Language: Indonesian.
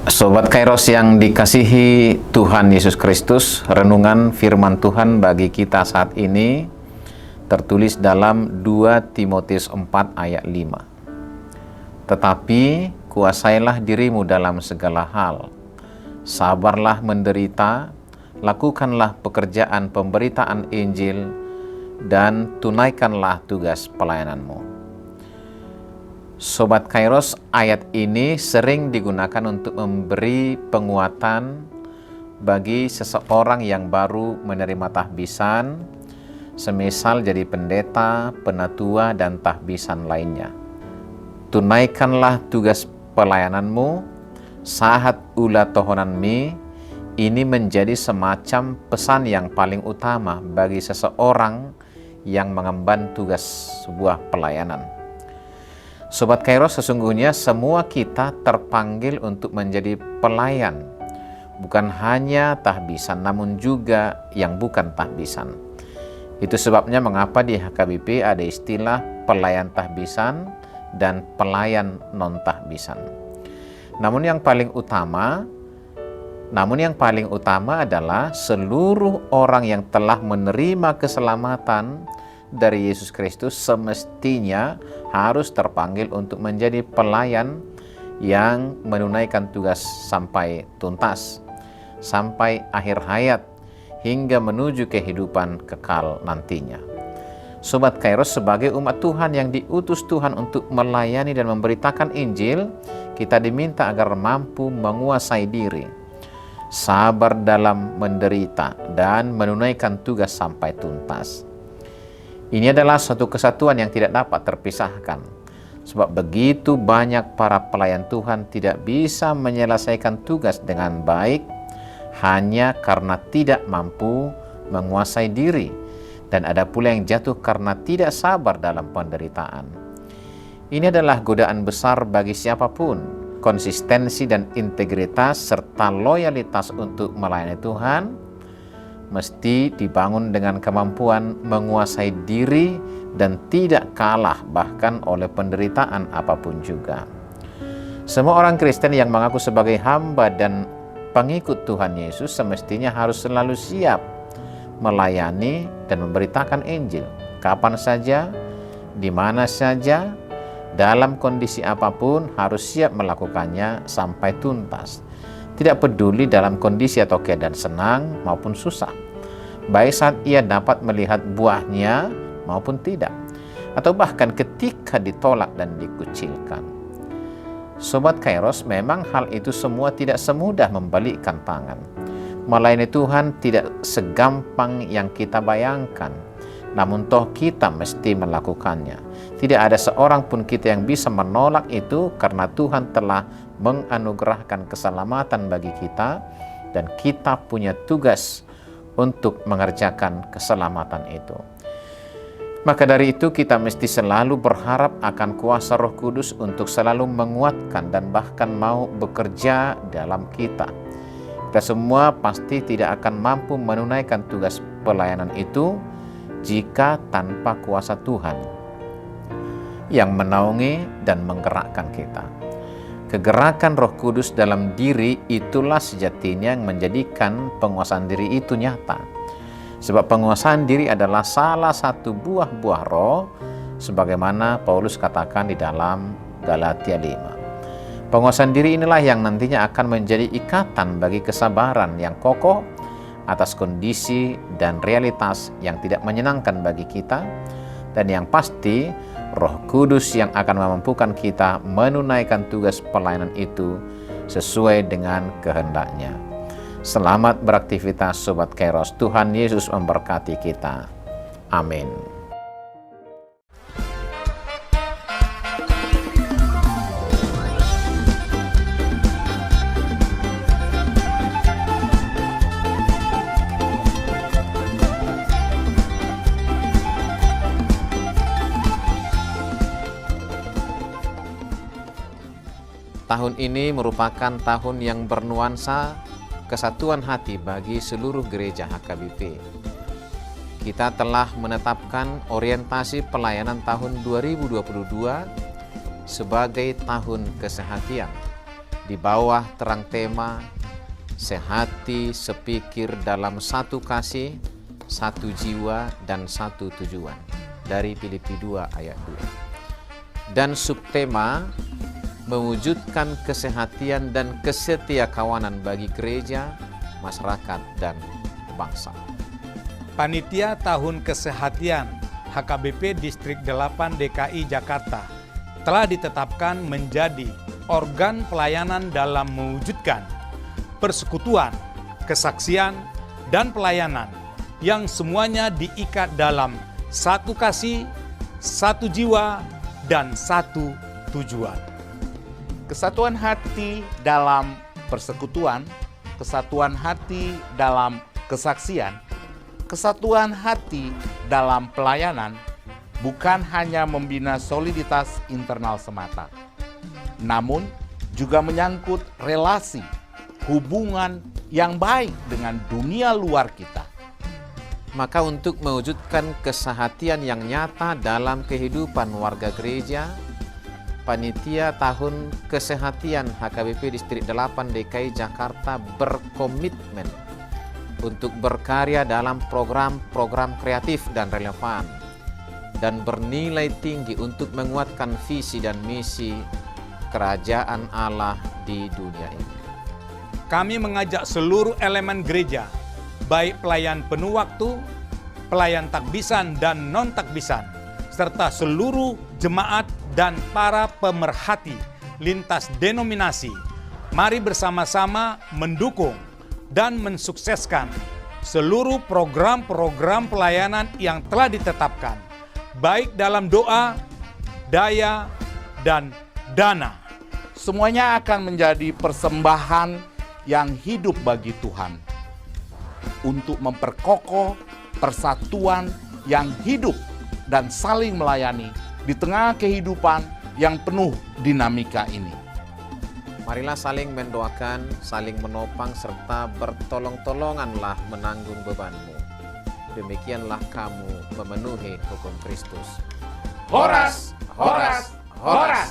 Sobat Kairos yang dikasihi Tuhan Yesus Kristus, renungan firman Tuhan bagi kita saat ini tertulis dalam 2 Timotius 4 ayat 5. Tetapi kuasailah dirimu dalam segala hal, sabarlah menderita, lakukanlah pekerjaan pemberitaan Injil, dan tunaikanlah tugas pelayananmu. Sobat Kairos, ayat ini sering digunakan untuk memberi penguatan bagi seseorang yang baru menerima tahbisan, semisal jadi pendeta, penatua, dan tahbisan lainnya. Tunaikanlah tugas pelayananmu, sahat ulah tohonanmi, ini menjadi semacam pesan yang paling utama bagi seseorang yang mengemban tugas sebuah pelayanan. Sobat Kairos, sesungguhnya semua kita terpanggil untuk menjadi pelayan, bukan hanya tahbisan, namun juga yang bukan tahbisan. Itu sebabnya mengapa di HKBP ada istilah pelayan tahbisan dan pelayan non-tahbisan. Namun yang paling utama adalah seluruh orang yang telah menerima keselamatan dari Yesus Kristus semestinya harus terpanggil untuk menjadi pelayan yang menunaikan tugas sampai tuntas, sampai akhir hayat, hingga menuju kehidupan kekal nantinya. Sobat Kairos, sebagai umat Tuhan yang diutus Tuhan untuk melayani dan memberitakan Injil, kita diminta agar mampu menguasai diri, sabar dalam menderita, dan menunaikan tugas sampai tuntas. Ini adalah suatu kesatuan yang tidak dapat terpisahkan, sebab begitu banyak para pelayan Tuhan tidak bisa menyelesaikan tugas dengan baik hanya karena tidak mampu menguasai diri, dan ada pula yang jatuh karena tidak sabar dalam penderitaan. Ini adalah godaan besar bagi siapapun. Konsistensi dan integritas serta loyalitas untuk melayani Tuhan mesti dibangun dengan kemampuan menguasai diri dan tidak kalah bahkan oleh penderitaan apapun juga. Semua orang Kristen yang mengaku sebagai hamba dan pengikut Tuhan Yesus semestinya harus selalu siap melayani dan memberitakan Injil kapan saja, di mana saja, dalam kondisi apapun harus siap melakukannya sampai tuntas. Tidak peduli dalam kondisi atau keadaan senang maupun susah, baik saat ia dapat melihat buahnya maupun tidak, atau bahkan ketika ditolak dan dikucilkan. Sobat Kairos, memang hal itu semua tidak semudah membalikkan tangan. Melayani Tuhan tidak segampang yang kita bayangkan, namun toh kita mesti melakukannya. Tidak ada seorang pun kita yang bisa menolak itu, karena Tuhan telah menganugerahkan keselamatan bagi kita dan kita punya tugas untuk mengerjakan keselamatan itu. Maka dari itu kita mesti selalu berharap akan kuasa Roh Kudus untuk selalu menguatkan dan bahkan mau bekerja dalam kita. Kita semua pasti tidak akan mampu menunaikan tugas pelayanan itu jika tanpa kuasa Tuhan yang menaungi dan menggerakkan kita. Kegerakan Roh Kudus dalam diri itulah sejatinya yang menjadikan penguasaan diri itu nyata. Sebab penguasaan diri adalah salah satu buah-buah roh, sebagaimana Paulus katakan di dalam Galatia 5. Penguasaan diri inilah yang nantinya akan menjadi ikatan bagi kesabaran yang kokoh atas kondisi dan realitas yang tidak menyenangkan bagi kita, dan yang pasti Roh Kudus yang akan memampukan kita menunaikan tugas pelayanan itu sesuai dengan kehendaknya. Selamat beraktivitas Sobat Kairos. Tuhan Yesus memberkati kita. Amin. Tahun ini merupakan tahun yang bernuansa kesatuan hati bagi seluruh gereja HKBP. Kita telah menetapkan orientasi pelayanan tahun 2022 sebagai tahun kesehatian, di bawah terang tema sehati sepikir dalam satu kasih, satu jiwa, dan satu tujuan dari Filipi 2 ayat 2. Dan subtema mewujudkan kesehatian dan kesetiakawanan bagi gereja, masyarakat, dan bangsa. Panitia Tahun Kesehatian HKBP Distrik 8 DKI Jakarta telah ditetapkan menjadi organ pelayanan dalam mewujudkan persekutuan, kesaksian, dan pelayanan yang semuanya diikat dalam satu kasih, satu jiwa, dan satu tujuan. Kesatuan hati dalam persekutuan, kesatuan hati dalam kesaksian, kesatuan hati dalam pelayanan bukan hanya membina soliditas internal semata, namun juga menyangkut relasi, hubungan yang baik dengan dunia luar kita. Maka untuk mewujudkan kesehatian yang nyata dalam kehidupan warga gereja, Panitia Tahun Kesehatian HKBP Distrik 8 DKI Jakarta berkomitmen untuk berkarya dalam program-program kreatif dan relevan dan bernilai tinggi untuk menguatkan visi dan misi kerajaan Allah di dunia ini. Kami mengajak seluruh elemen gereja, baik pelayan penuh waktu, pelayan takbisan dan non-takbisan, serta seluruh jemaat dan para pemerhati lintas denominasi. Mari bersama-sama mendukung dan mensukseskan seluruh program-program pelayanan yang telah ditetapkan, baik dalam doa, daya, dan dana. Semuanya akan menjadi persembahan yang hidup bagi Tuhan untuk memperkokoh persatuan yang hidup dan saling melayani di tengah kehidupan yang penuh dinamika ini. Marilah saling mendoakan, saling menopang, serta bertolong-tolonganlah menanggung bebanmu. Demikianlah kamu memenuhi hukum Kristus. Horas, horas, horas.